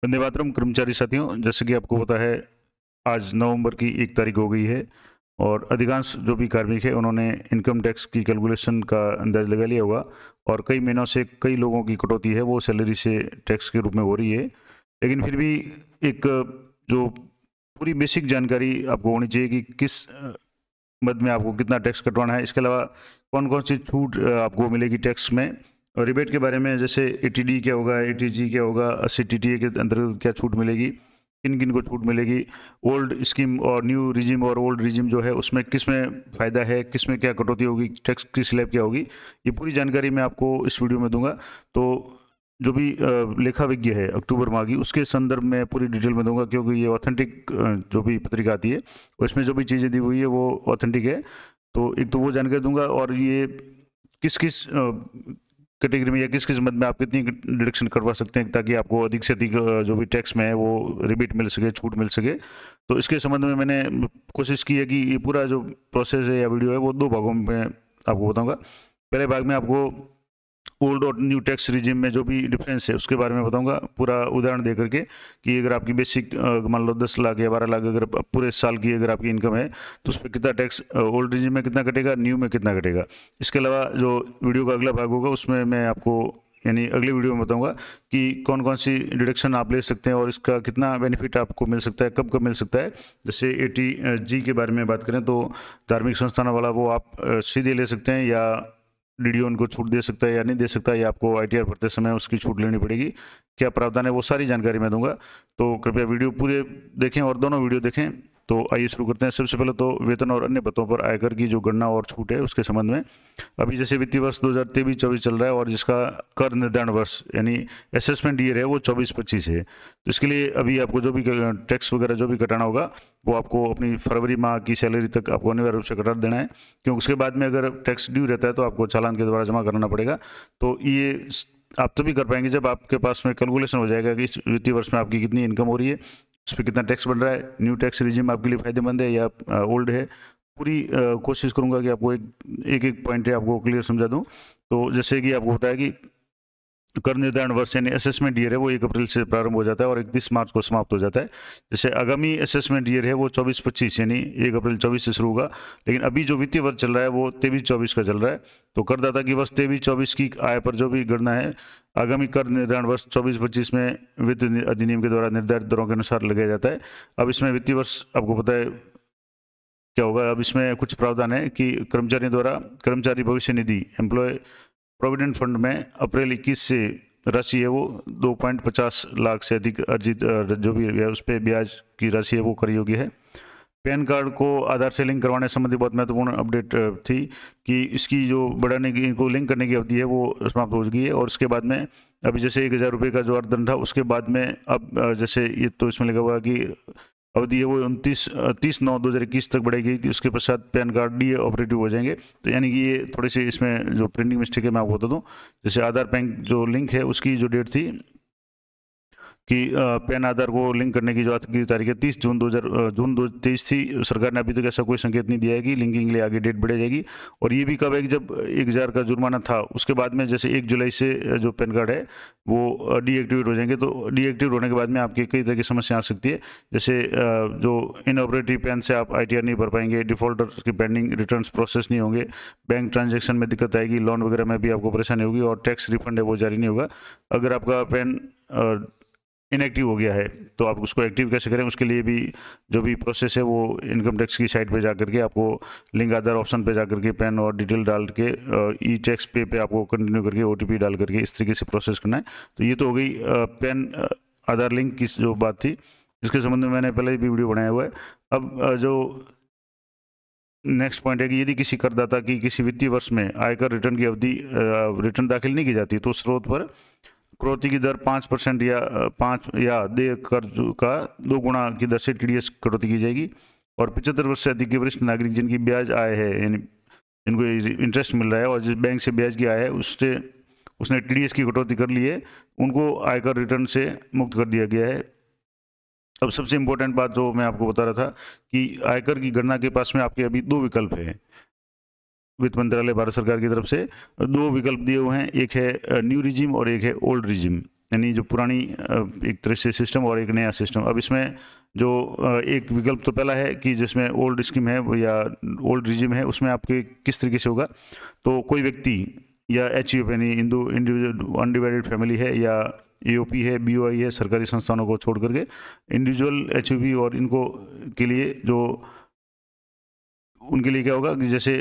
वंदे मातरम कर्मचारी साथियों, जैसे कि आपको पता है आज नवंबर की 1 तारीख हो गई है और अधिकांश जो भी कार्मिक है उन्होंने इनकम टैक्स की कैलकुलेशन का अंदाज लगा लिया होगा। और कई महीनों से कई लोगों की कटौती है वो सैलरी से टैक्स के रूप में हो रही है। लेकिन फिर भी एक जो पूरी बेसिक जानकारी आपको होनी चाहिए कि किस मद में आपको कितना टैक्स कटवाना है। इसके अलावा कौन कौन सी छूट आपको मिलेगी टैक्स में, और रिबेट के बारे में जैसे एटीडी क्या होगा, एटीजी क्या होगा, 80 TTA के अंतर्गत क्या छूट मिलेगी, किन किन को छूट मिलेगी, ओल्ड स्कीम और न्यू रिजिम और ओल्ड रिजिम जो है उसमें किस में फ़ायदा है, किस में क्या कटौती होगी, टैक्स की स्लैब क्या होगी, ये पूरी जानकारी मैं आपको इस वीडियो में दूंगा। तो जो भी लेखा विज्ञ है अक्टूबर माह की, उसके संदर्भ में पूरी डिटेल में दूंगा, क्योंकि ये ऑथेंटिक जो भी पत्रिका आती है उसमें जो भी चीज़ें दी हुई है वो ऑथेंटिक है। तो एक तो वो जानकारी दूंगा, और ये किस किस कैटेगरी में या किस किस मद में आप कितनी डिडक्शन करवा सकते हैं ताकि आपको अधिक से अधिक जो भी टैक्स में है वो रिबेट मिल सके, छूट मिल सके। तो इसके संबंध में मैंने कोशिश की है कि ये पूरा जो प्रोसेस है या वीडियो है वो 2 भागों में आपको बताऊंगा। पहले भाग में आपको ओल्ड और न्यू टैक्स रिजिम में जो भी डिफरेंस है उसके बारे में बताऊंगा, पूरा उदाहरण दे करके कि अगर आपकी बेसिक मान लो 10 लाख या 12 लाख अगर पूरे साल की अगर आपकी इनकम है तो उस पर कितना टैक्स ओल्ड रिजिम में कितना कटेगा, न्यू में कितना कटेगा। इसके अलावा जो वीडियो का अगला भाग होगा उसमें मैं आपको यानी अगली वीडियो में बताऊंगा कि कौन कौन सी डिडक्शन आप ले सकते हैं और इसका कितना बेनिफिट आपको मिल सकता है, कब कब मिल सकता है। जैसे ATG के बारे में बात करें तो धार्मिक संस्थानों वाला वो आप सीधे ले सकते हैं, या DDO उनको छूट दे सकता है या नहीं दे सकता है, या आपको ITR भरते समय उसकी छूट लेनी पड़ेगी, क्या प्रावधान है, वो सारी जानकारी मैं दूंगा। तो कृपया वीडियो पूरे देखें और दोनों वीडियो देखें। तो आइए शुरू करते हैं। सबसे पहले तो वेतन और अन्य भत्तों पर आयकर की जो गणना और छूट है उसके संबंध में। अभी जैसे वित्तीय वर्ष 2023-24 चल रहा है और जिसका कर निर्धारण वर्ष यानी असेसमेंट ईयर है वो 24-25 है। तो इसके लिए अभी आपको जो भी टैक्स वगैरह जो भी कटाना होगा वो आपको अपनी फरवरी माह की सैलरी तक आपको अनिवार्य रूप से कटा देना है, क्योंकि उसके बाद में अगर टैक्स ड्यू रहता है तो आपको चालान के द्वारा जमा कराना पड़ेगा। तो ये आप तभी कर पाएंगे जब आपके पास में कैलकुलेशन हो जाएगा कि इस वित्तीय वर्ष में आपकी कितनी इनकम हो रही है, उस पर कितना टैक्स बन रहा है, न्यू टैक्स रिजिम आपके लिए फायदेमंद है या ओल्ड है। पूरी कोशिश करूंगा कि आपको एक एक पॉइंट है आपको क्लियर समझा दूं। तो जैसे कि आपको बताया कि कर निर्धारण वर्ष यानी असेसमेंट ईयर है वो 1 अप्रैल से प्रारंभ हो जाता है और 31 मार्च को समाप्त हो जाता है। जैसे आगामी असेसमेंट ईयर है वो 24-25 यानी 1 अप्रैल 24 से शुरू होगा, लेकिन अभी जो वित्तीय वर्ष चल रहा है वो 23-24 का चल रहा है। तो करदाता की वर्ष 23-24 की आय पर जो भी गणना है आगामी कर निर्धारण वर्ष 24-25 में वित्त अधिनियम के द्वारा निर्धारित दरों के अनुसार लगाया जाता है। अब इसमें वित्तीय वर्ष आपको पता है क्या होगा। अब इसमें कुछ प्रावधान है कि कर्मचारियों द्वारा कर्मचारी भविष्य निधि एम्प्लॉय प्रोविडेंट फंड में अप्रैल 21 से राशि है वो 2.50 लाख से अधिक अर्जित जो भी है उस पर ब्याज की राशि है वो कर योग्य है। पैन कार्ड को आधार से लिंक करवाने संबंधी बहुत महत्वपूर्ण अपडेट थी कि इसकी जो बढ़ाने की इनको लिंक करने की अवधि है वो समाप्त हो गई है। और उसके बाद में अभी जैसे 1000 रुपये का जो अर्थदंड था उसके बाद में अब जैसे ये तो इसमें लगा हुआ कि अवधि है वो 30/9/2021 तक बढ़ाई गई थी। उसके पश्चात पैन कार्ड डी ऑपरेटिव हो जाएंगे। तो यानी कि ये थोड़ी सी इसमें जो प्रिंटिंग मिस्टेक है मैं आपको बता दूं। जैसे आधार बैंक जो लिंक है उसकी जो डेट थी कि पैन आधार को लिंक करने की जो आज की तारीख है 30 जून 2023 थी। सरकार ने अभी तक ऐसा कोई संकेत नहीं दिया है कि लिंकिंग के लिए आगे डेट बढ़ाई जाएगी। और ये भी कब है कि जब 1000 का जुर्माना था उसके बाद में जैसे 1 जुलाई से जो पैन कार्ड है वो डीएक्टिवेट हो जाएंगे। तो डीएक्टिवेट होने के बाद में आपकी कई तरह की समस्या आ सकती है। जैसे जो इनऑपरेटिव पैन से आप ITR नहीं भर पाएंगे, डिफॉल्टर की पेंडिंग रिटर्न्स प्रोसेस नहीं होंगे, बैंक ट्रांजेक्शन में दिक्कत आएगी, लोन वगैरह में भी आपको परेशानी होगी, और टैक्स रिफंड है वो जारी नहीं होगा। अगर आपका पैन इनएक्टिव हो गया है तो आप उसको एक्टिव कैसे करें, उसके लिए भी जो भी प्रोसेस है वो इनकम टैक्स की साइट पे जाकर के आपको लिंक आधार ऑप्शन पे जाकर के पैन और डिटेल डाल के ई टैक्स पे आपको कंटिन्यू करके OTP डाल करके इस तरीके से प्रोसेस करना है। तो ये तो हो गई पैन आधार लिंक की जो बात थी, जिसके संबंध में मैंने पहले भी वीडियो बनाया हुआ है। अब जो नेक्स्ट पॉइंट है कि यदि किसी करदाता की किसी वित्तीय वर्ष में आयकर रिटर्न की अवधि रिटर्न दाखिल नहीं की जाती तो स्रोत पर कटौती की दर 5% या 5 या देय कर का 2 गुना की दर से TDS कटौती की जाएगी। और 75 वर्ष से अधिक के वरिष्ठ नागरिक जिनकी ब्याज आय है यानी जिनको इंटरेस्ट मिल रहा है और जिस बैंक से ब्याज की आय है उसने TDS की कटौती कर ली है, उनको आयकर रिटर्न से मुक्त कर दिया गया है। अब सबसे इम्पोर्टेंट बात जो मैं आपको बता रहा था कि आयकर की गणना के पास में आपके अभी 2 विकल्प हैं। वित्त मंत्रालय भारत सरकार की तरफ से 2 विकल्प दिए हुए हैं, एक है न्यू रिजिम और एक है ओल्ड रिजिम। यानी जो पुरानी एक तरह से सिस्टम और एक नया सिस्टम। अब इसमें जो एक विकल्प तो पहला है कि जिसमें ओल्ड स्कीम है या ओल्ड रिजिम है, उसमें आपके किस तरीके से होगा, तो कोई व्यक्ति या HUF यानी इंडिविजुअल अनडिवाइडेड फैमिली है या AOP है, BOI है, सरकारी संस्थानों को छोड़ करके इंडिविजुअल HUF और इनको के लिए जो उनके लिए क्या होगा कि जैसे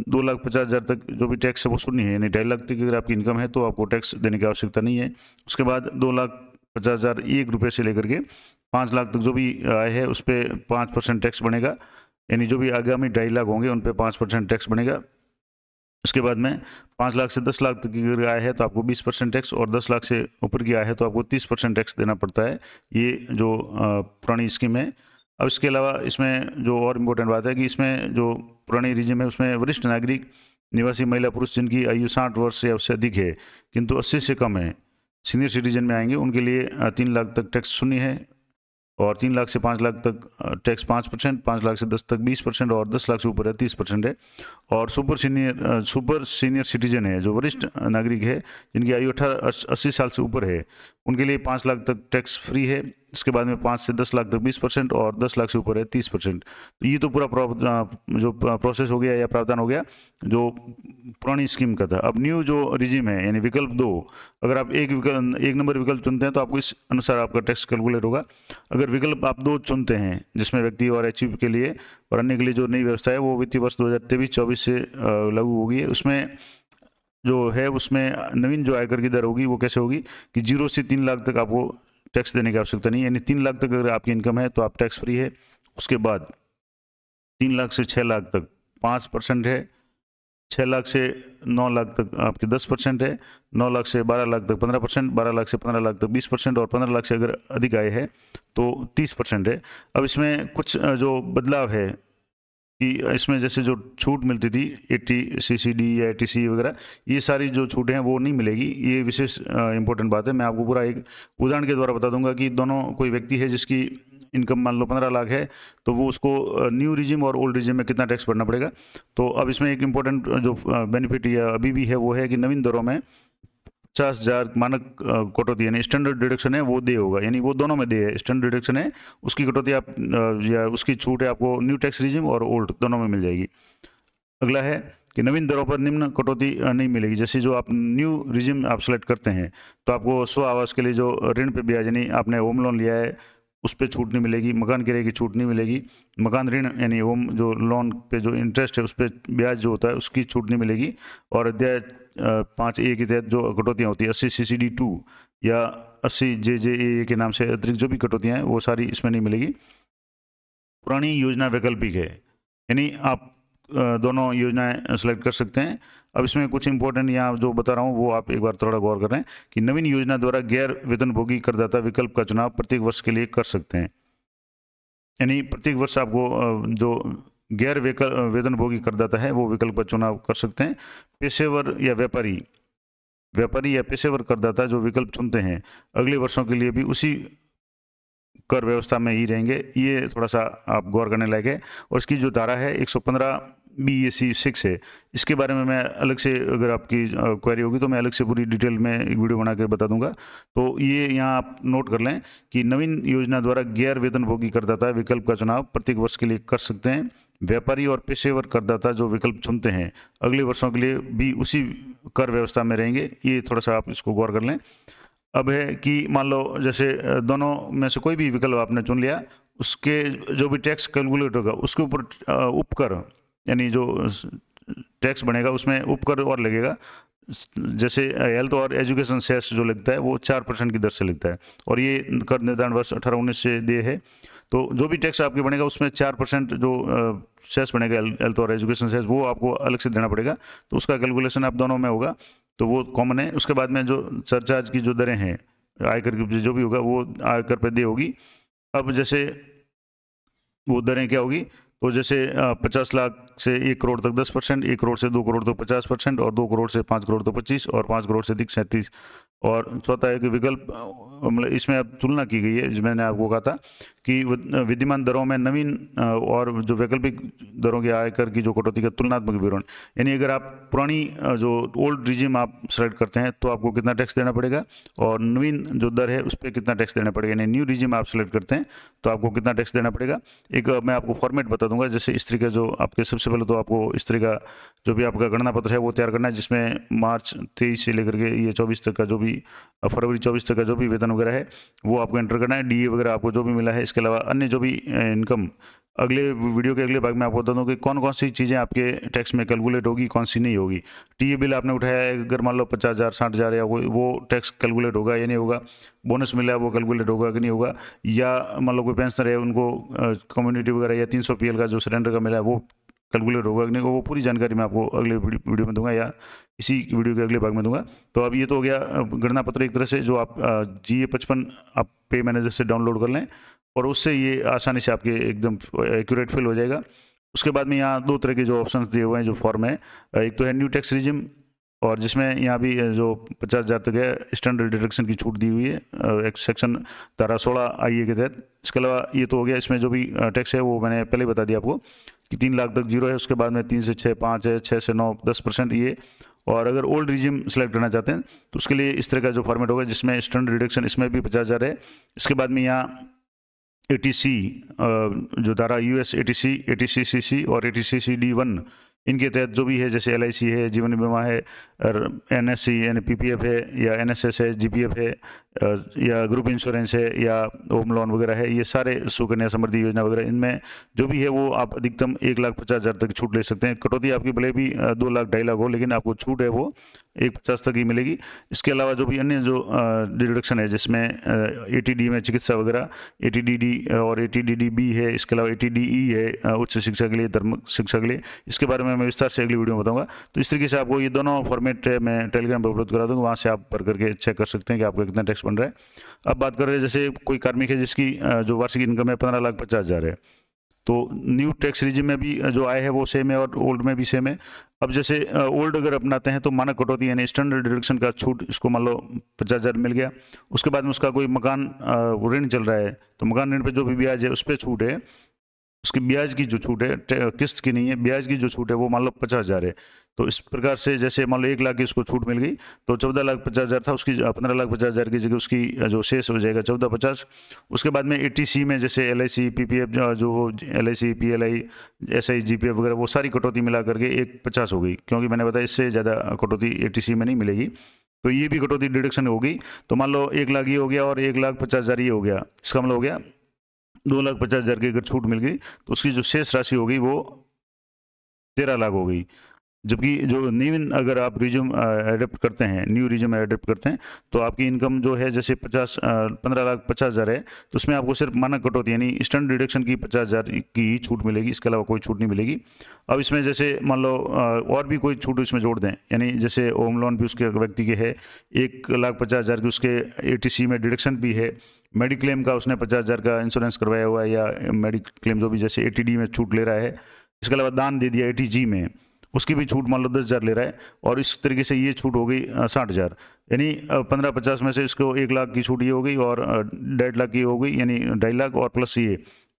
2,50,000 तक जो भी टैक्स है वो शून्य है, यानी 2.5 लाख तक अगर आपकी इनकम है तो आपको टैक्स देने की आवश्यकता नहीं है। उसके बाद 2,50,001 रुपये से लेकर के 5 लाख तक जो भी आय है उस पर 5% टैक्स बनेगा, यानी जो भी आगामी 2.5 लाख होंगे उन पर 5% टैक्स बनेगा। उसके बाद में 5 लाख से 10 लाख तक की अगर आय है तो आपको 20% टैक्स, और 10 लाख से ऊपर की आय है तो आपको 30% टैक्स देना पड़ता है। ये जो पुरानी स्कीम है। अब इसके अलावा इसमें जो और इम्पोर्टेंट बात है कि इसमें जो पुरानी रिजिम है उसमें वरिष्ठ नागरिक, निवासी महिला पुरुष जिनकी आयु 60 वर्ष या उससे अधिक है किंतु 80 से कम है, सीनियर सिटीजन में आएंगे, उनके लिए 3 लाख तक टैक्स शून्य है, और 3 लाख से 5 लाख तक टैक्स 5%, 5 लाख से 10 तक 20%, और 10 लाख से ऊपर है 30% है। और सुपर सीनियर सिटीजन है, जो वरिष्ठ नागरिक है जिनकी आयु 80 साल से ऊपर है, उनके लिए 5 लाख तक टैक्स फ्री है। इसके बाद में 5 से 10 लाख तक 20%, और 10 लाख से ऊपर है 30%। तो ये तो पूरा जो प्रोसेस हो गया या प्रावधान हो गया जो पुरानी स्कीम का था। अब न्यू जो रिजिम है यानी विकल्प 2, अगर आप एक नंबर विकल्प चुनते हैं तो आपको इस अनुसार आपका टैक्स कैलकुलेट होगा। अगर विकल्प आप 2 चुनते हैं जिसमें व्यक्ति और HUF के लिए और अन्य के लिए जो नई व्यवस्था है वो वित्तीय वर्ष 2023-24 से लागू होगी है, उसमें जो है उसमें नवीन जो आयकर की दर होगी वो कैसे होगी कि 0 से 3 लाख तक आपको टैक्स देने की आवश्यकता नहीं है, यानी 3 लाख तक अगर आपकी इनकम है तो आप टैक्स फ्री है। उसके बाद 3 लाख से 6 लाख तक 5% है, 6 लाख से 9 लाख तक आपके 10% है, 9 लाख से 12 लाख तक 15%, 12 लाख से 15 लाख तक 20%, और 15 लाख से अगर अधिक आय है तो 30% है। अब इसमें कुछ जो बदलाव है कि इसमें जैसे जो छूट मिलती थी 80cc या 80C वगैरह, ये सारी जो छूटें हैं वो नहीं मिलेगी। ये विशेष इंपॉर्टेंट बात है। मैं आपको पूरा एक उदाहरण के द्वारा बता दूंगा कि दोनों, कोई व्यक्ति है जिसकी इनकम मान लो 15 लाख है तो वो उसको न्यू रिजिम और ओल्ड रिजिम में कितना टैक्स भरना पड़ेगा। तो अब इसमें एक इम्पोर्टेंट जो बेनिफिट या अभी भी है वो है कि नवीन दरों में 50,000 मानक कटौती यानी स्टैंडर्ड डिडक्शन है वो दे होगा, यानी वो दोनों में दे है। स्टैंडर्ड डिडक्शन है उसकी कटौती आप या उसकी छूट है आपको न्यू टैक्स रिजिम और ओल्ड दोनों में मिल जाएगी। अगला है कि नवीन दरों पर निम्न कटौती नहीं मिलेगी। जैसे जो आप न्यू रिजिम आप सेलेक्ट करते हैं तो आपको स्व आवास के लिए जो ऋण पे ब्याज यानी आपने होम लोन लिया है उस पर छूट नहीं मिलेगी, मकान किराए की छूट नहीं मिलेगी, मकान ऋण यानी होम जो लोन पे जो इंटरेस्ट है उस पर ब्याज जो होता है उसकी छूट नहीं मिलेगी। और अध्याय 5A के तहत जो कटौतियाँ होती है 80CCD 2 या 80JJAA के नाम से अतिरिक्त जो भी कटौतियाँ हैं वो सारी इसमें नहीं मिलेगी। पुरानी योजना वैकल्पिक है, यानी आप दोनों योजनाएं सेलेक्ट कर सकते हैं। अब इसमें कुछ इंपॉर्टेंट यहाँ जो बता रहा हूँ वो आप एक बार थोड़ा गौर कर रहे हैं कि नवीन योजना द्वारा गैर वेतनभोगी करदाता विकल्प का चुनाव प्रत्येक वर्ष के लिए कर सकते हैं, यानी प्रत्येक वर्ष आपको जो गैर वेतनभोगी करदाता है वो विकल्प का चुनाव कर सकते हैं। पेशेवर या व्यापारी या पेशेवर करदाता जो विकल्प चुनते हैं अगले वर्षों के लिए भी उसी कर व्यवस्था में ही रहेंगे। ये थोड़ा सा आप गौर करने लायक है। और इसकी जो धारा है 115 BAC 6 है, इसके बारे में मैं अलग से, अगर आपकी क्वेरी होगी तो मैं अलग से पूरी डिटेल में एक वीडियो बना के बता दूंगा। तो ये यहाँ आप नोट कर लें कि नवीन योजना द्वारा गैर वेतनभोगी करदाता विकल्प का चुनाव प्रत्येक वर्ष के लिए कर सकते हैं। व्यापारी और पेशेवर करदाता जो विकल्प चुनते हैं अगले वर्षों के लिए भी उसी कर व्यवस्था में रहेंगे। ये थोड़ा सा आप इसको गौर कर लें। अब है कि मान लो जैसे दोनों में से कोई भी विकल्प आपने चुन लिया, उसके जो भी टैक्स कैलकुलेट होगा उसके ऊपर उपकर यानी जो टैक्स बनेगा उसमें उपकर और लगेगा। जैसे हेल्थ और एजुकेशन सेस जो लगता है वो 4% की दर से लगता है, और ये कर निर्धारण वर्ष 18-19 से दे है। तो जो भी टैक्स आपके बनेगा उसमें 4% जो सेस बनेगा हेल्थ और एजुकेशन सेस वो आपको अलग से देना पड़ेगा। तो उसका कैलकुलेशन आप दोनों में होगा, तो वो कॉमन है। उसके बाद में जो सरचार्ज की जो दरें हैं आयकर की जो भी होगा वो आयकर पर दे होगी। अब जैसे वो दरें क्या होगी, तो जैसे 50 लाख से 1 करोड़ तक 10%, 1 करोड़ से 2 करोड़ तक 50%, और 2 करोड़ से 5 करोड़ तक 25%, और 5 करोड़ से अधिक 37%। और चौथा है कि विकल्प मतलब इसमें अब तुलना की गई है, जो मैंने आपको कहा था कि विद्यमान दरों में नवीन और जो वैकल्पिक दरों की आयकर की जो कटौती का तुलनात्मक विवरण, यानी अगर आप पुरानी जो ओल्ड रिजिम आप सेलेक्ट करते हैं तो आपको कितना टैक्स देना पड़ेगा, और नवीन जो दर है उस पर कितना टैक्स देना पड़ेगा, यानी न्यू रिजिम आप सेलेक्ट करते हैं तो आपको कितना टैक्स देना पड़ेगा। एक मैं आपको फॉर्मेट बता दूंगा, जैसे इस तरीके जो आपके सबसे पहले तो आपको इस तरह का जो भी आपका गणना पत्र है वो तैयार करना है, जिसमें मार्च 23 से लेकर के ये 24 तक का जो भी, फरवरी 24 तक का जो भी वेतन वगैरह है वो आपको एंटर करना है, डीए वगैरह आपको जो भी मिला है। इसके अलावा अन्य जो भी इनकम, अगले वीडियो के अगले भाग में आपको बता दूं कि कौन कौन सी चीज़ें आपके टैक्स में कैलकुलेट होगी, कौन सी नहीं होगी। टीए बिल आपने उठाया है, अगर मान लो 50,000 60,000 या कोई, वो टैक्स कैलकुलेट होगा या नहीं होगा। बोनस मिला है वो कैलकुलेट होगा कि नहीं होगा। या मान लो कोई पेंशनर है, उनको कम्युनिटी वगैरह या 300 PL का जो सरेंडर का मिला है वो कैलकुलेट होगा कि नहीं, वो पूरी जानकारी मैं आपको अगले वीडियो में दूंगा या इसी वीडियो के अगले भाग में दूंगा। तो अब ये तो हो गया गणना पत्र एक तरह से, जो आप GA55 आप पे मैनेजर से डाउनलोड कर लें और उससे ये आसानी से आपके एकदम एक्यूरेट फिल हो जाएगा। उसके बाद में यहाँ दो तरह के जो ऑप्शन दिए हुए हैं, जो फॉर्म है, एक तो है न्यू टैक्स रिजिम, और जिसमें यहाँ भी जो 50,000 तक है स्टैंडर्ड डिडक्शन की छूट दी हुई है एक सेक्शन धारा 16 IA के तहत। इसके अलावा ये तो हो गया, इसमें जो भी टैक्स है वो मैंने पहले बता दिया आपको कि 3 लाख तक जीरो है, उसके बाद में 3 से 6 5 है, 6 से 9 10% ये। और अगर ओल्ड रिजिम सेलेक्ट करना चाहते हैं तो उसके लिए इस तरह का जो फॉर्मेट होगा, जिसमें स्टैंडर्ड डिडक्शन इसमें भी 50,000 है। इसके बाद में यहाँ ATC जो धारा US ATC, ATCCC और ATCCD1 इनके तहत जो भी है, जैसे LIC है, जीवन बीमा है, NSC यानी PPF है, या NSS है, GPF है, या ग्रुप इंश्योरेंस है, या होम लोन वगैरह है, ये सारे सुकन्या समृद्धि योजना वगैरह, इनमें जो भी है वो आप अधिकतम 1,50,000 तक छूट ले सकते हैं। कटौती आपकी भले भी 2 लाख 2.5 लाख हो, लेकिन आपको छूट है वो 1,50,000 तक ही मिलेगी। इसके अलावा जो भी अन्य जो डिडक्शन है, जिसमें ATD में चिकित्सा वगैरह, ATDD और ATDDB है, इसके अलावा ATDE है उच्च शिक्षा के लिए, धर्म शिक्षा के लिए, इसके बारे में मैं विस्तार से अगली वीडियो में बताऊंगा। तो इस तरीके से आपको ये दोनों फॉर्मेट मैं टेलीग्राम पर उपलब्ध करा दूंगा, वहाँ से आप भर करके चेक कर सकते हैं कि आपका कितना टैक्स बन रहा है। अब बात कर रहे हैं, जैसे कोई कार्मिक है जिसकी जो वार्षिक इनकम है 15,50,000 है, तो न्यू टैक्स रिजिम में भी जो आय है वो सेम है और ओल्ड में भी सेम है। अब जैसे ओल्ड अगर अपनाते हैं तो मानक कटौती यानी स्टैंडर्ड डिडक्शन का छूट, इसको मान लो 50,000 मिल गया। उसके बाद में उसका कोई मकान ऋण चल रहा है तो मकान ऋण पे जो भी ब्याज है उस पर छूट है, उसकी ब्याज की जो छूट है, किस्त की नहीं है, ब्याज की जो छूट है वो मान लो 50,000 है। तो इस प्रकार से जैसे मान लो 1 लाख की उसको छूट मिल गई तो 14,50,000 था, उसकी 15,50,000 की जगह उसकी जो शेष हो जाएगा 14,50। उसके बाद में ATC में जैसे LIC PPF जो LIC PLI SI GPF वगैरह वो सारी कटौती मिला करके 1,50 हो गई, क्योंकि मैंने बताया इससे ज़्यादा कटौती ATC में नहीं मिलेगी। तो ये भी कटौती डिडक्शन होगी। तो मान लो 1 लाख ये हो गया और 1,50,000 ये हो गया, इसका मतलब हो गया 2,50,000 की अगर छूट मिल गई तो उसकी जो शेष राशि होगी वो 13 लाख हो गई। जबकि जो न्यू अगर आप रिज्यूम एडेप्ट करते हैं, न्यू रिज्यूम एडेप्ट करते हैं तो आपकी इनकम जो है जैसे 15,50,000 है, तो उसमें आपको सिर्फ मानक कटौती यानी स्टैंडर्ड डिडक्शन की 50,000 की ही छूट मिलेगी, इसके अलावा कोई छूट नहीं मिलेगी। अब इसमें जैसे मान लो और भी कोई छूट इसमें जोड़ दें, यानी जैसे होम लोन भी उसके व्यक्ति के है 1,50,000 की, उसके ATC में डिडक्शन भी है, मेडिक्लेम का उसने 50,000 का इंश्योरेंस करवाया हुआ है या मेडिक्लेम जो भी जैसे ATD में छूट ले रहा है, इसके अलावा दान दे दिया ATG में, उसकी भी छूट मान लो 10,000 ले रहा है, और इस तरीके से ये छूट हो गई 60,000, यानी 15,50 में से इसको 1 लाख की छूट ये हो गई और 1.5 लाख की हो गई, यानी 2.5 लाख और प्लस ये,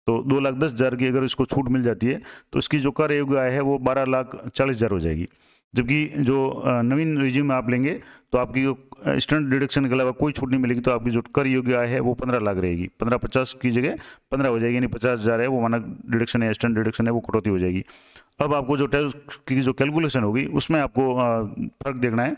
तो 2,10,000 की अगर इसको छूट मिल जाती है तो इसकी जो कर योग्य आय है वो 12,40,000 हो जाएगी। जबकि जो नवीन रिज्यूम आप लेंगे तो आपकी जो स्टैंडर्ड डिडक्शन के अलावा कोई छूट नहीं मिलेगी, तो आपकी जो कर योग्य आय है वो 15 लाख रहेगी, 15,50 की जगह 15 हो जाएगी, यानी 50,000 है वो मानक डिडक्शन है, स्टैंडर्ड डिडक्शन है वो कटौती हो जाएगी। अब आपको जो टैक्स की जो कैलकुलेशन होगी उसमें आपको फर्क देखना है।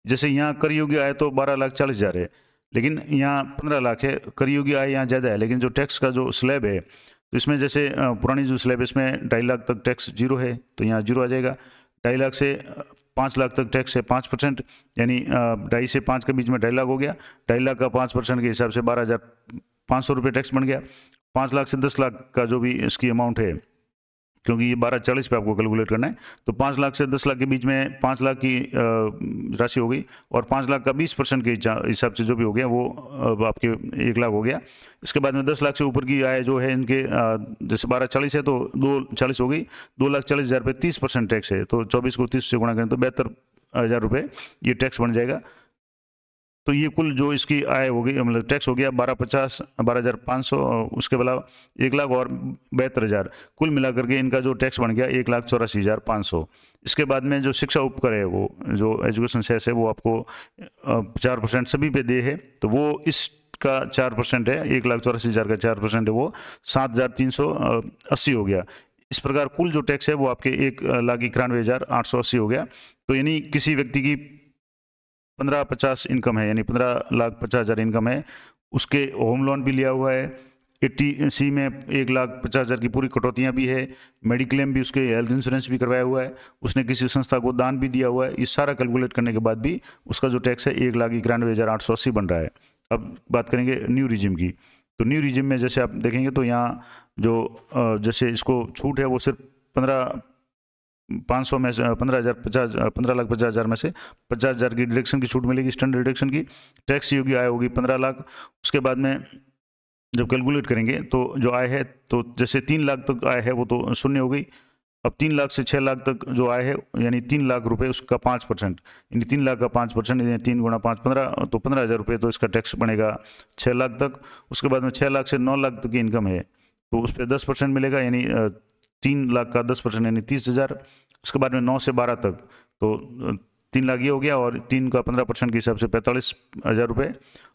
जैसे यहाँ कर योग्य आय तो 12,40,000 है, लेकिन यहाँ 15 लाख है, कर योग्य आय यहाँ ज़्यादा है, लेकिन जो टैक्स का जो स्लैब है तो इसमें जैसे पुरानी जो स्लैब है इसमें 2.5 लाख तक टैक्स जीरो है, तो यहाँ जीरो आ जाएगा। 2.5 लाख से 5 लाख तक टैक्स है 5%, यानी 2.5 से 5 के बीच में 2.5 लाख हो गया। 2.5 लाख का 5% के हिसाब से 12,500 रुपये टैक्स बन गया। 5 लाख से 10 लाख का जो भी इसकी अमाउंट है, क्योंकि ये 12,40 पे आपको कैलकुलेट करना है, तो 5 लाख से 10 लाख के बीच में 5 लाख की राशि हो गई, और 5 लाख का 20% के हिसाब से जो भी हो गया वो आपके 1 लाख हो गया। इसके बाद में 10 लाख से ऊपर की आय जो है इनके जैसे 12,40 है तो 2,40 हो गई, 2,40,000 पे 30% टैक्स है, तो 24 को 30 से गुणा करें तो 72,000 रुपये ये टैक्स बन जाएगा। तो ये कुल जो इसकी आय हो गई, मतलब टैक्स हो गया 12,500, उसके अलावा 1,00,000 और 72,000, कुल मिलाकर के इनका जो टैक्स बन गया 1,84,500। इसके बाद में जो शिक्षा उपकर है, वो जो एजुकेशन सेस है, वो आपको 4% सभी पे दे है, तो वो इसका 4% है, 1,84,000 का 4% है, वो 7,380 हो गया। इस प्रकार कुल जो टैक्स है वो आपके 1,91,880 हो गया। तो यानी किसी व्यक्ति की 15,50 इनकम है, यानी 15,50,000 इनकम है, उसके होम लोन भी लिया हुआ है, 80C में 1,50,000 की पूरी कटौतियाँ भी है, मेडिक्लेम भी, उसके हेल्थ इंश्योरेंस भी करवाया हुआ है, उसने किसी संस्था को दान भी दिया हुआ है, ये सारा कैलकुलेट करने के बाद भी उसका जो टैक्स है 1,91,880 बन रहा है। अब बात करेंगे न्यू रिजिम की। तो न्यू रिजिम में जैसे आप देखेंगे तो यहाँ जो जैसे इसको छूट है वो सिर्फ 15,500 में से 15,50,000 में से 50,000 की डिडक्शन की छूट मिलेगी, स्टैंडर्ड डिडक्शन की। टैक्स योग्य आय होगी 15 लाख। उसके बाद में जब कैलकुलेट करेंगे तो जो आय है, तो जैसे 3 लाख तक आय है वो तो शून्य हो गई। अब 3 लाख से 6 लाख तक जो आय है, यानी 3 लाख रुपए, उसका 5%, यानी 3 लाख का 5%, यानी 3 गुणा 5 15, तो 15,000 रुपये तो इसका टैक्स बनेगा 6 लाख तक। उसके बाद में 6 लाख से 9 लाख तक की इनकम है तो उस पर 10% मिलेगा, यानी 3 लाख का 10%, यानी 30,000। उसके बाद में 9 से 12 तक तो 3 लाख ये हो गया, और 3 का 15% के हिसाब से 45,000 रुपये,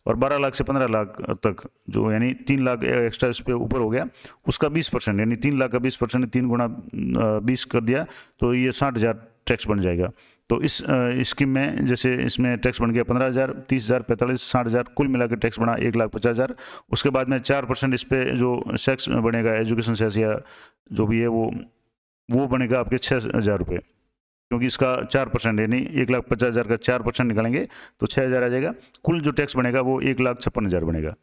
और 12 लाख से 15 लाख तक जो यानी 3 लाख एक्स्ट्रा इस पर ऊपर हो गया, उसका 20%, यानी 3 लाख का 20%, 3 गुणा 20 कर दिया तो ये 60,000 टैक्स बन जाएगा। तो इस स्कीम में जैसे इसमें टैक्स बन गया 15,000, 30,000, 45, 60,000, कुल मिला के टैक्स बना 1,50,000। उसके बाद में 4% इस पर जो सेक्स बनेगा, एजुकेशन सेस या जो भी है वो बनेगा आपके 6,000 रुपये, क्योंकि इसका 4%, यानी 1,50,000 का 4% निकालेंगे तो 6,000 आ जाएगा। कुल जो टैक्स बनेगा वो 1,56,000 बनेगा।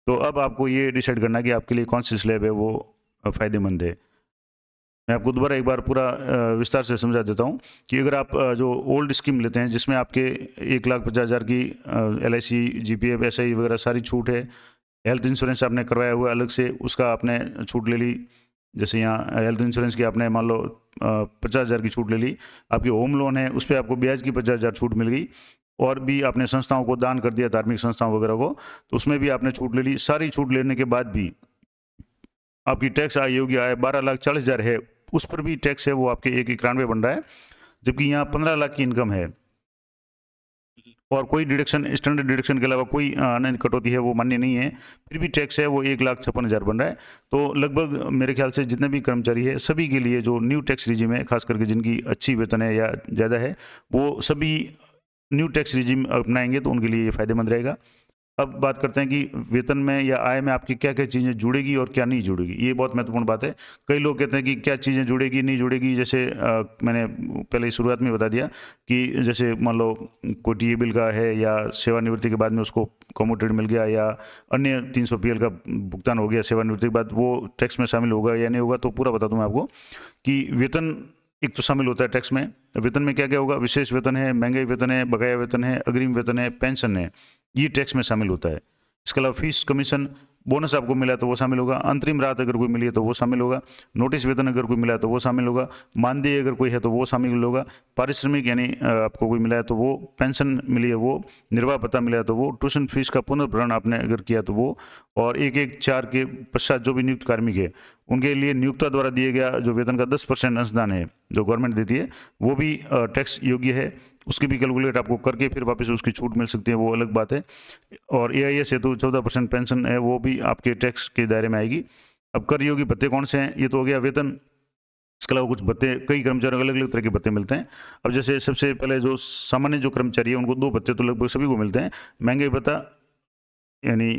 तो अब आपको ये डिसाइड करना है कि आपके लिए कौन सी स्लैब है वो फ़ायदेमंद है। मैं आपको दोबारा एक बार पूरा विस्तार से समझा देता हूँ कि अगर आप जो ओल्ड स्कीम लेते हैं जिसमें आपके 1,50,000 की LIC, GPF, SI वगैरह सारी छूट है, हेल्थ इंश्योरेंस आपने करवाया हुआ अलग से, उसका आपने छूट ले ली। जैसे यहाँ हेल्थ इंश्योरेंस की आपने मान लो 50,000 की छूट ले ली। आपकी होम लोन है उस पर आपको ब्याज की 50,000 छूट मिल गई, और भी आपने संस्थाओं को दान कर दिया, धार्मिक संस्थाओं वगैरह को, तो उसमें भी आपने छूट ले ली। सारी छूट लेने के बाद भी आपकी टैक्स आय योग्य आय 12,40,000 है, उस पर भी टैक्स है वो आपके 1,91 बन रहा है, जबकि यहाँ 15 लाख की इनकम है और कोई डिडक्शन, स्टैंडर्ड डिडक्शन के अलावा कोई अन्य कटौती है वो मान्य नहीं है, फिर भी टैक्स है वो 1,56,000 बन रहा है। तो लगभग मेरे ख्याल से जितने भी कर्मचारी है सभी के लिए जो न्यू टैक्स रिजिम है, खास करके जिनकी अच्छी वेतन है या ज़्यादा है, वो सभी न्यू टैक्स रिजिम अपनाएंगे तो उनके लिए ये फ़ायदेमंद रहेगा। अब बात करते हैं कि वेतन में या आय में आपकी क्या क्या चीज़ें जुड़ेगी और क्या नहीं जुड़ेगी। ये बहुत महत्वपूर्ण बात है। कई लोग कहते हैं कि क्या चीज़ें जुड़ेगी नहीं जुड़ेगी, जैसे मैंने पहले शुरुआत में बता दिया कि जैसे मान लो कोई टी बिल का है या सेवानिवृत्ति के बाद में उसको कम्यूटेड मिल गया या अन्य 300 PL का भुगतान हो गया सेवानिवृत्ति के बाद, वो टैक्स में शामिल होगा या नहीं होगा। तो पूरा बता दूँ मैं आपको कि वेतन एक तो शामिल होता है टैक्स में। वेतन में क्या क्या होगा, विशेष वेतन है, महंगाई वेतन है, बकाया वेतन है, अग्रिम वेतन है, पेंशन है, ये टैक्स में शामिल होता है। इसके अलावा फीस, कमीशन, बोनस आपको मिला तो वो शामिल होगा, अंतरिम राहत अगर कोई मिली है तो वो शामिल होगा, नोटिस वेतन अगर कोई मिला है तो वो शामिल होगा, मानदेय अगर कोई है तो वो शामिल होगा, पारिश्रमिक यानी आपको कोई मिला है तो वो, पेंशन मिली है वो, निर्वाह भत्ता मिला है तो वो, ट्यूशन फीस का पुनर्भरण आपने अगर किया तो वो, और 1/1/4 के पश्चात जो भी नियुक्त कार्मिक है उनके लिए नियुक्ता द्वारा दिए गया जो वेतन का 10% अंशदान है जो गवर्नमेंट देती है वो भी टैक्स योग्य है। उसकी भी कैलकुलेट आपको करके फिर वापस उसकी छूट मिल सकती है, वो अलग बात है। और AIS है तो 14% पेंशन है वो भी आपके टैक्स के दायरे में आएगी। अब कर योग्य भत्ते कौन से हैं, ये तो हो गया वेतन। इसके अलावा कुछ भत्ते, कई कर्मचारियों को अलग अलग तरह के भत्ते मिलते हैं। अब जैसे सबसे पहले जो सामान्य जो कर्मचारी है उनको 2 भत्ते तो लगभग सभी को मिलते हैं, महंगाई भत्ता यानी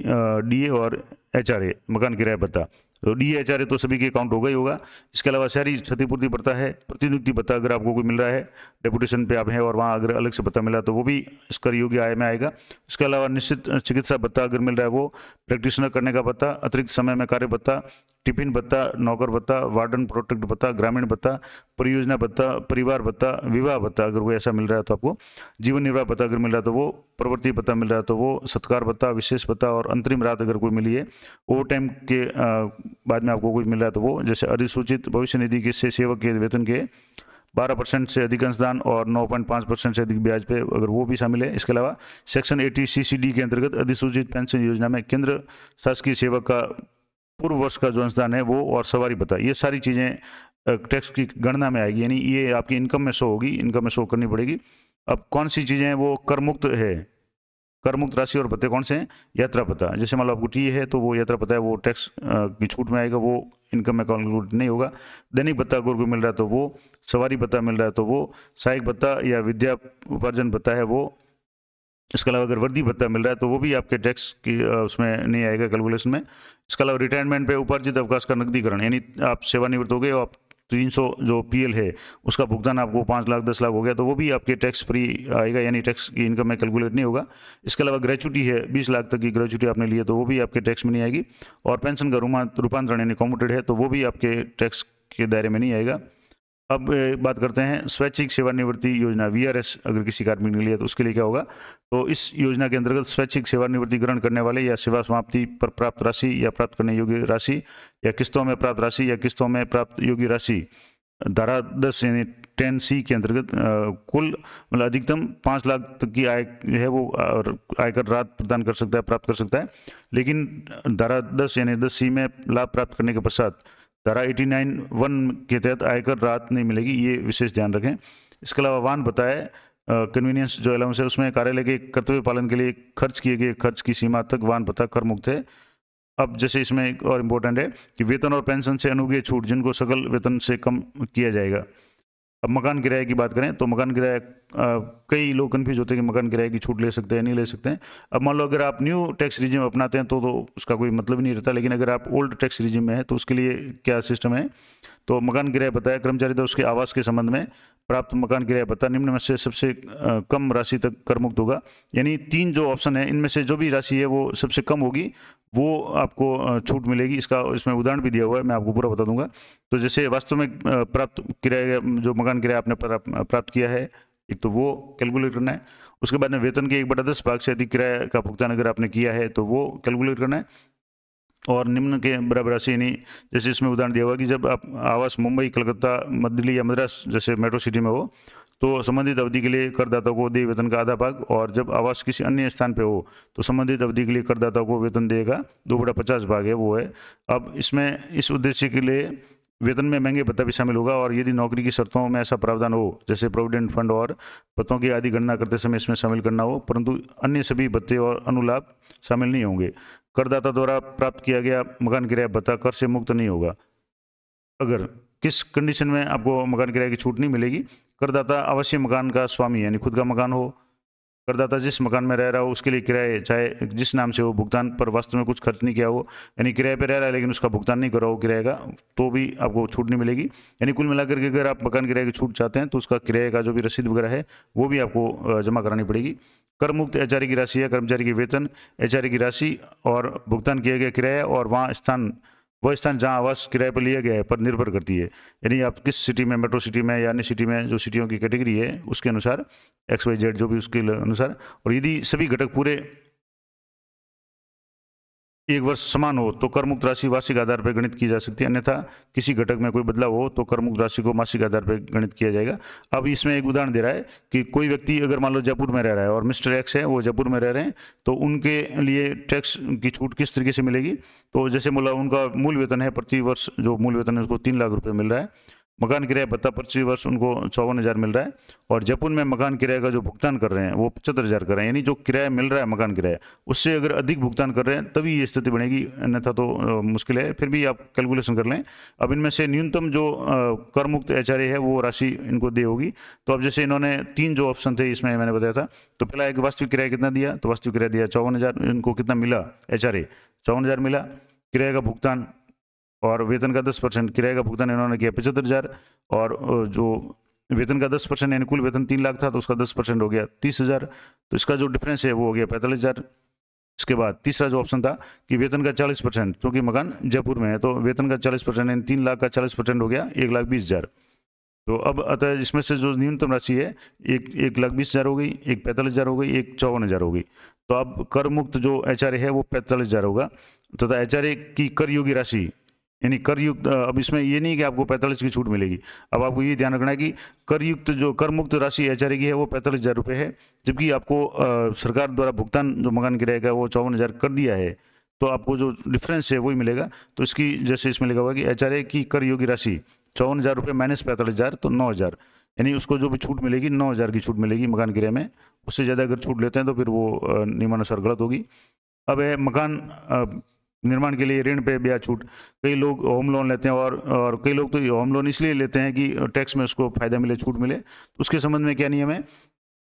DA और HRA मकान किराया भत्ता। तो DA HRA तो सभी के अकाउंट होगा ही होगा। इसके अलावा शहरी क्षतिपूर्ति भत्ता है, प्रतिनियुक्ति भत्ता अगर आपको कोई मिल रहा है, डेपुटेशन पे आप हैं और वहाँ अगर अलग से भत्ता मिला तो वो भी इस कर योग्य आय में आएगा। इसके अलावा निश्चित चिकित्सा भत्ता अगर मिल रहा है वो, प्रैक्टिशनर करने का भत्ता, अतिरिक्त समय में कार्य भत्ता, टिफिन भत्ता, नौकर भत्ता, वार्डन प्रोटेक्ट भत्ता, ग्रामीण भत्ता, परियोजना भत्ता, परिवार भत्ता, विवाह भत्ता अगर वो ऐसा मिल रहा है तो आपको, जीवन निर्वाह भत्ता अगर मिल रहा है तो वो, प्रवृत्ति भत्ता मिल रहा है तो वो, सत्कार भत्ता, विशेष भत्ता और अंतरिम राहत अगर कोई मिली है, ओवर टाइम के बाद में आपको कुछ मिल रहा है तो वो, जैसे अधिसूचित भविष्य निधि के से सेवक के वेतन के 12% से अधिक अंशदान और 9.5% से अधिक ब्याज पे, अगर वो भी शामिल है। इसके अलावा सेक्शन 80 CCD के अंतर्गत अधिसूचित पेंशन योजना में केंद्र शासकीय सेवक का पूर्व वर्ष का जो अंशदान है वो और सवारी भत्ता, ये सारी चीज़ें टैक्स की गणना में आएगी, यानी ये आपकी इनकम में शो होगी, इनकम में शो करनी पड़ेगी। अब कौन सी चीज़ें हैं वो कर मुक्त है, कर मुक्त राशि और भत्ते कौन से हैं? यात्रा भत्ता, जैसे मान लो आपको टी है तो वो यात्रा भत्ता है, वो टैक्स की छूट में आएगा, वो इनकम में कैलकुलेट नहीं होगा। दैनिक भत्ता अगर कोई मिल रहा है तो वो, सवारी भत्ता मिल रहा है तो वो, सहायक भत्ता या विद्या उपार्जन भत्ता है वो, इसके अलावा अगर वर्दी भत्ता मिल रहा है तो वो भी आपके टैक्स की उसमें नहीं आएगा कैलकुलेशन में। इसके अलावा रिटायरमेंट पे उपार्जित अवकाश का नकदीकरण, यानी आप सेवानिवृत्त हो गए और आप 300 जो PL है उसका भुगतान आपको 5 लाख 10 लाख हो गया तो वो भी आपके टैक्स फ्री आएगा, यानी टैक्स की इनकम में कैलकुलेट नहीं होगा। इसके अलावा ग्रेचुटी है, 20 लाख तक की ग्रेचुटी आपने ली है तो वो भी आपके टैक्स में नहीं आएगी। और पेंशन का रूपांतरण यानी कम्यूटेड है तो वो भी आपके टैक्स के दायरे में नहीं आएगा। अब बात करते हैं स्वैच्छिक सेवानिवृत्ति योजना VRS, अगर किसी कार्मिक ने लिया तो उसके लिए क्या होगा। तो इस योजना के अंतर्गत स्वैच्छिक सेवानिवृत्ति ग्रहण करने वाले या सेवा समाप्ति पर प्राप्त राशि या प्राप्त करने योग्य राशि या किस्तों में प्राप्त राशि या किस्तों में प्राप्त योग्य राशि धारा 10 यानी 10C के अंतर्गत कुल मतलब अधिकतम 5 लाख तक की आय है वो और आयकर राहत प्रदान कर सकता है, प्राप्त कर सकता है। लेकिन धारा 10 यानी 10C में लाभ प्राप्त करने के पश्चात धारा 89(1) के तहत आयकर राहत नहीं मिलेगी, ये विशेष ध्यान रखें। इसके अलावा वाहन भत्ता है, कन्वीनियंस जो अलाउंस है उसमें कार्यालय के कर्तव्य पालन के लिए खर्च किए गए खर्च की सीमा तक वाहन भत्ता कर मुक्त है। अब जैसे इसमें एक और इम्पोर्टेंट है कि वेतन और पेंशन से अनुग्रह छूट जिनको सकल वेतन से कम किया जाएगा। अब मकान किराए की बात करें तो मकान किराया कई लोग कन्फ्यूज होते हैं कि मकान किराए की छूट ले सकते हैं नहीं ले सकते हैं। अब मान लो अगर आप न्यू टैक्स रिजिम अपनाते हैं तो उसका कोई मतलब नहीं रहता, लेकिन अगर आप ओल्ड टैक्स रिजिम में है तो उसके लिए क्या सिस्टम है। तो मकान किराया बताया कर्मचारी तो उसके आवास के संबंध में प्राप्त मकान किराया भत्ता निम्न में से सबसे कम राशि तक कर मुक्त होगा, यानी 3 जो ऑप्शन है इनमें से जो भी राशि है वो सबसे कम होगी वो आपको छूट मिलेगी। इसमें उदाहरण भी दिया हुआ है, मैं आपको पूरा बता दूंगा। तो जैसे वास्तव में प्राप्त किराया जो मकान किराया आपने प्राप्त किया है एक तो वो कैलकुलेट करना है। उसके बाद में वेतन के 1/10 भाग से अधिक किराया का भुगतान अगर आपने किया है तो वो कैलकुलेट करना है। और निम्न के बराबर राशि यानी जैसे इसमें उदाहरण दिया हुआ कि जब आप आवास मुंबई, कलकत्ता, दिल्ली या मद्रास जैसे मेट्रो सिटी में हो तो संबंधित अवधि के लिए करदाता को देय वेतन का आधा भाग, और जब आवास किसी अन्य स्थान पे हो तो संबंधित अवधि के लिए करदाता को वेतन देगा 2/50 भाग है वो है। अब इसमें इस उद्देश्य के लिए वेतन में महंगे भत्ता भी शामिल होगा, और यदि नौकरी की शर्तों में ऐसा प्रावधान हो जैसे प्रोविडेंट फंड और भत्तों की आदि गणना करते समय इसमें शामिल करना हो, परंतु अन्य सभी भत्ते और अनुलाभ शामिल नहीं होंगे। करदाता द्वारा प्राप्त किया गया मकान किराया भत्ता कर से मुक्त नहीं होगा। अगर किस कंडीशन में आपको मकान किराए की छूट नहीं मिलेगी, करदाता अवश्य मकान का स्वामी यानी खुद का मकान हो, करदाता जिस मकान में रह रहा हो उसके लिए किराए चाहे जिस नाम से हो, भुगतान पर वास्तव में कुछ खर्च नहीं किया हो, यानी किराए पे रह रहा है लेकिन उसका भुगतान नहीं करा हो किराए का, तो भी आपको छूट नहीं मिलेगी। यानी कुल मिलाकर के अगर आप मकान किराए की छूट चाहते हैं तो उसका किराए का जो भी रसीद वगैरह है वो भी आपको जमा करानी पड़ेगी। कर मुक्त एचआरए की राशि है कर्मचारी की वेतन, एचआरए की राशि और भुगतान किया गया किराया और वह स्थान जहाँ आवास किराए पर लिया गया है पर निर्भर करती है। यानी आप किस सिटी में, मेट्रो सिटी में या अन्य सिटी में, जो सिटियों की कैटेगरी है उसके अनुसार XYZ जो भी उसके अनुसार, और यदि सभी घटक पूरे एक वर्ष समान हो तो कर मुक्त राशि वार्षिक आधार पर गणित की जा सकती है, अन्यथा किसी घटक में कोई बदलाव हो तो कर मुक्त राशि को मासिक आधार पर गणित किया जाएगा। अब इसमें एक उदाहरण दे रहा है कि कोई व्यक्ति अगर मान लो जयपुर में रह रहा है और मिस्टर X है वो जयपुर में रह रहे हैं, तो उनके लिए टैक्स की छूट किस तरीके से मिलेगी। तो जैसे मतलब उनका मूल वेतन है, प्रति वर्ष जो मूल वेतन है उसको 3 लाख रुपये मिल रहा है, मकान किराया भत्ता प्रति वर्ष उनको 54,000 मिल रहा है, और जयपुर में मकान किराए का जो भुगतान कर रहे हैं वो 75,000 कर रहे हैं, यानी जो किराया मिल रहा है मकान किराया उससे अगर अधिक भुगतान कर रहे हैं तभी ये स्थिति बनेगी, अन्यथा तो मुश्किल है। फिर भी आप कैलकुलेशन कर लें। अब इनमें से न्यूनतम जो कर मुक्त एचआरए है वो राशि इनको दे होगी। तो अब जैसे इन्होंने 3 जो ऑप्शन थे इसमें मैंने बताया था, तो पहला एक वास्तविक किराया कितना दिया, तो वास्तविक किराया दिया 54,000, इनको कितना मिला एचआरए 54,000 मिला, किराए का भुगतान और वेतन का 10% किराए का भुगतान इन्होंने किया 75,000, और जो वेतन का 10% यानी कुल वेतन 3 लाख था तो उसका 10% हो गया 30,000, तो इसका जो डिफरेंस है वो हो गया 45,000। इसके बाद तीसरा जो ऑप्शन था कि वेतन का 40%, क्योंकि मकान जयपुर में है तो वेतन का 40% यानी 3 लाख का 40% हो गया 1,20,000। तो अब अतः इसमें से जो न्यूनतम राशि है एक 1,20,000 हो गई, एक 45,000 हो गई, एक 54,000 हो गई। तो अब कर मुक्त जो एचआरए है वो 45,000 होगा, तथा एचआरए की कर योग्य राशि यानी कर युक्त, अब इसमें ये नहीं कि आपको 45 की छूट मिलेगी। अब आपको ये ध्यान रखना है कि कर युक्त जो कर मुक्त राशि HRA की है वो 45,000 रुपये है, जबकि आपको सरकार द्वारा भुगतान जो मकान किराए का वो 54,000 कर दिया है, तो आपको जो डिफरेंस है वही मिलेगा। तो इसकी जैसे इसमें लिखा हुआ कि HRA की कर योग्य राशि 54,000 रुपये माइनस 45,000 तो 9,000, यानी उसको जो भी छूट मिलेगी 9,000 की छूट मिलेगी मकान किराए में। उससे ज़्यादा अगर छूट लेते हैं तो फिर वो नियमानुसार गलत होगी। अब है मकान निर्माण के लिए ऋण पे ब्याज छूट। कई लोग होम लोन लेते हैं और कई लोग तो होम लोन इसलिए लेते हैं कि टैक्स में उसको फ़ायदा मिले, छूट मिले। तो उसके संबंध में क्या नियम है,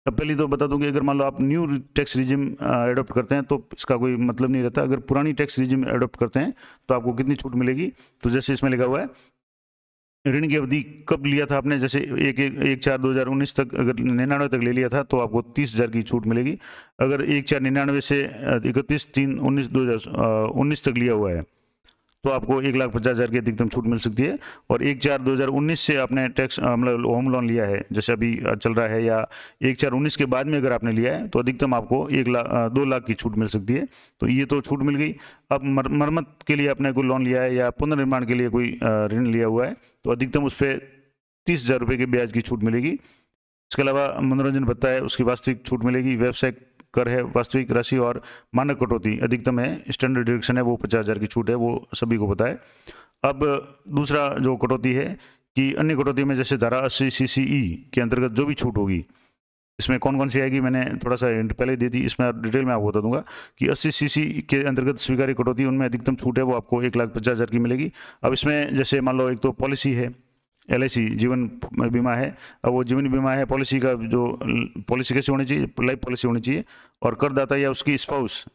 पहले तो बता दूं कि अगर मान लो आप न्यू टैक्स रिजिम एडॉप्ट करते हैं तो इसका कोई मतलब नहीं रहता। अगर पुरानी टैक्स रिजिम एडॉप्ट करते हैं तो आपको कितनी छूट मिलेगी, तो जैसे इसमें लिखा हुआ है ऋण की अवधि कब लिया था आपने, जैसे 1/4/2019 तक अगर 99 तक ले लिया था तो आपको 30,000 की छूट मिलेगी। अगर 1/4/99 से 31/3/2019 तक लिया हुआ है तो आपको 1,50,000 की अधिकतम छूट मिल सकती है। और 1/4/2019 से आपने टैक्स मतलब होम लोन लिया है जैसे अभी चल रहा है, या 1/4/19 के बाद में अगर आपने लिया है तो अधिकतम आपको 2 लाख की छूट मिल सकती है। तो ये तो छूट मिल गई। अब मरम्मत के लिए आपने कोई लोन लिया है या पुनर्निर्माण के लिए कोई ऋण लिया हुआ है तो अधिकतम उस पर 30,000 रुपये की ब्याज की छूट मिलेगी। इसके अलावा मनोरंजन भत्ता है, उसकी वास्तविक छूट मिलेगी। व्यवसाय कर है, वास्तविक राशि और मानक कटौती अधिकतम है, स्टैंडर्ड डिडक्शन है वो 50,000 की छूट है, वो सभी को पता है। अब दूसरा जो कटौती है कि अन्य कटौती में जैसे धारा 80 CCE के अंतर्गत जो भी छूट होगी, इसमें कौन कौन सी आएगी मैंने थोड़ा सा हिंट पहले दे दी, इसमें डिटेल में आपको बता दूंगा कि 80 CC के अंतर्गत स्वीकार्य कटौती उनमें अधिकतम छूट है वो आपको 1,50,000 की मिलेगी। अब इसमें जैसे मान लो एक तो पॉलिसी है, LIC जीवन बीमा है। अब वो जीवन बीमा है, पॉलिसी का जो पॉलिसी कैसी होनी चाहिए, लाइफ पॉलिसी होनी चाहिए। और करदाता या उसकी स्पाउस,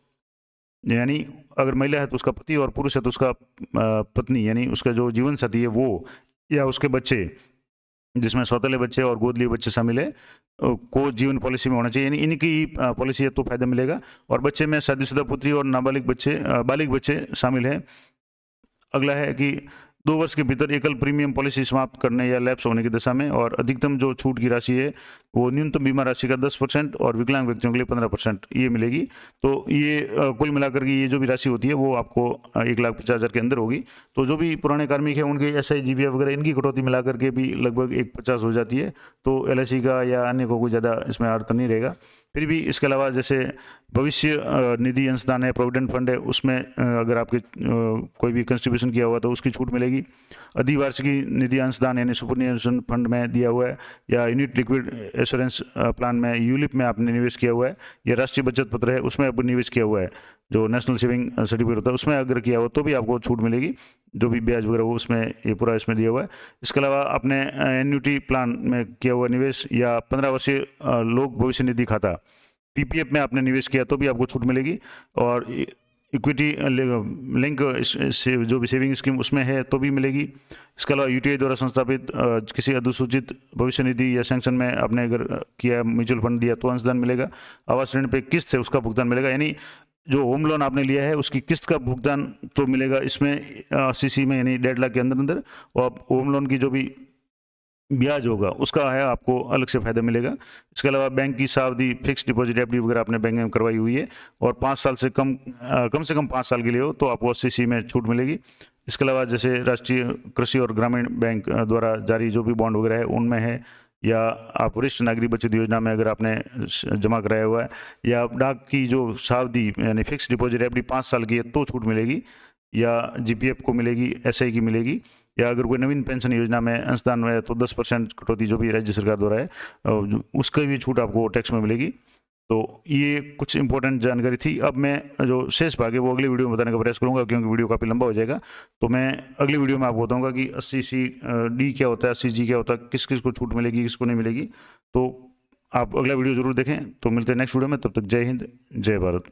यानी अगर महिला है तो उसका पति और पुरुष है तो उसका पत्नी, यानी उसका जो जीवन साथी है वो, या उसके बच्चे जिसमें सौतेले बच्चे और गोद लिए बच्चे शामिल है को जीवन पॉलिसी में होना चाहिए, यानी इनकी पॉलिसी है तो फायदा मिलेगा। और बच्चे में शादीशुदा पुत्री और नाबालिग बच्चे बालिग बच्चे शामिल हैं। अगला है कि 2 वर्ष के भीतर एकल प्रीमियम पॉलिसी समाप्त करने या लैप्स होने की दशा में, और अधिकतम जो छूट की राशि है वो न्यूनतम बीमा राशि का 10% और विकलांग व्यक्तियों के लिए 15% ये मिलेगी। तो ये कुल मिलाकर के ये जो भी राशि होती है वो आपको 1,50,000 के अंदर होगी। तो जो भी पुराने कार्मिक हैं उनके SI GBF वगैरह इनकी कटौती मिलाकर के भी लगभग 1,50,000 हो जाती है। तो LIC का या अन्य को कोई ज़्यादा इसमें अर्थ नहीं रहेगा। फिर भी इसके अलावा जैसे भविष्य निधि अंशदान है, प्रोविडेंट फंड है, उसमें अगर आपके कोई भी कंट्रीब्यूशन किया हुआ तो उसकी छूट मिलेगी। अधिवार्षिकी निधि अंशदान यानी सुपरनिवेशन फंड में दिया हुआ है, या यूनिट लिक्विड एश्योरेंस प्लान में यूलिप में आपने निवेश किया हुआ है, या राष्ट्रीय बचत पत्र है उसमें आपने निवेश किया हुआ है, जो नेशनल सेविंग सर्टिफिकेट होता है उसमें अगर किया हुआ तो भी आपको छूट मिलेगी। जो भी ब्याज वगैरह वो उसमें ये पूरा इसमें दिया हुआ है। इसके अलावा आपने एन्युटी प्लान में किया हुआ निवेश या 15 वर्षीय लोक भविष्य निधि खाता PPF में आपने निवेश किया तो भी आपको छूट मिलेगी। और इक्विटी लिंक जो भी सेविंग स्कीम उसमें है तो भी मिलेगी। इसके अलावा UTI द्वारा संस्थापित किसी अनुसूचित भविष्य निधि या सैंक्शन में आपने अगर किया, म्यूचुअल फंड दिया तो अंशदान मिलेगा। आवास ऋण पे किस्त है उसका भुगतान मिलेगा, यानी जो होम लोन आपने लिया है उसकी किस्त का भुगतान तो मिलेगा इसमें 80C में, यानी 1.5 लाख के अंदर अंदर। और होम लोन की जो भी ब्याज होगा उसका है आपको अलग से फायदा मिलेगा। इसके अलावा बैंक की सावधि, फिक्स डिपॉजिट FD वगैरह आपने बैंक में करवाई हुई है और 5 साल से कम से कम 5 साल के लिए हो तो आपको 80C में छूट मिलेगी। इसके अलावा जैसे राष्ट्रीय कृषि और ग्रामीण बैंक द्वारा जारी जो भी बॉन्ड वगैरह है उनमें है, या आप वरिष्ठ नागरिक बचत योजना में अगर आपने जमा कराया हुआ है, या डाक की जो सावधि यानी फिक्स डिपॉजिट FD 5 साल की है तो छूट मिलेगी, या GPF को मिलेगी, SI की मिलेगी, या अगर कोई नवीन पेंशन योजना में अंशदान है तो 10% कटौती जो भी राज्य सरकार द्वारा है उसकी भी छूट आपको टैक्स में मिलेगी। तो ये कुछ इंपॉर्टेंट जानकारी थी। अब मैं जो शेष भाग है वो अगली वीडियो में बताने का प्रयास करूंगा क्योंकि वीडियो काफ़ी लंबा हो जाएगा। तो मैं अगली वीडियो में आपको बताऊंगा कि 80C क्या होता है, 80G क्या होता है, किस किस को छूट मिलेगी, किसको नहीं मिलेगी। तो आप अगला वीडियो जरूर देखें। तो मिलते हैं नेक्स्ट वीडियो में, तब तक जय हिंद, जय भारत।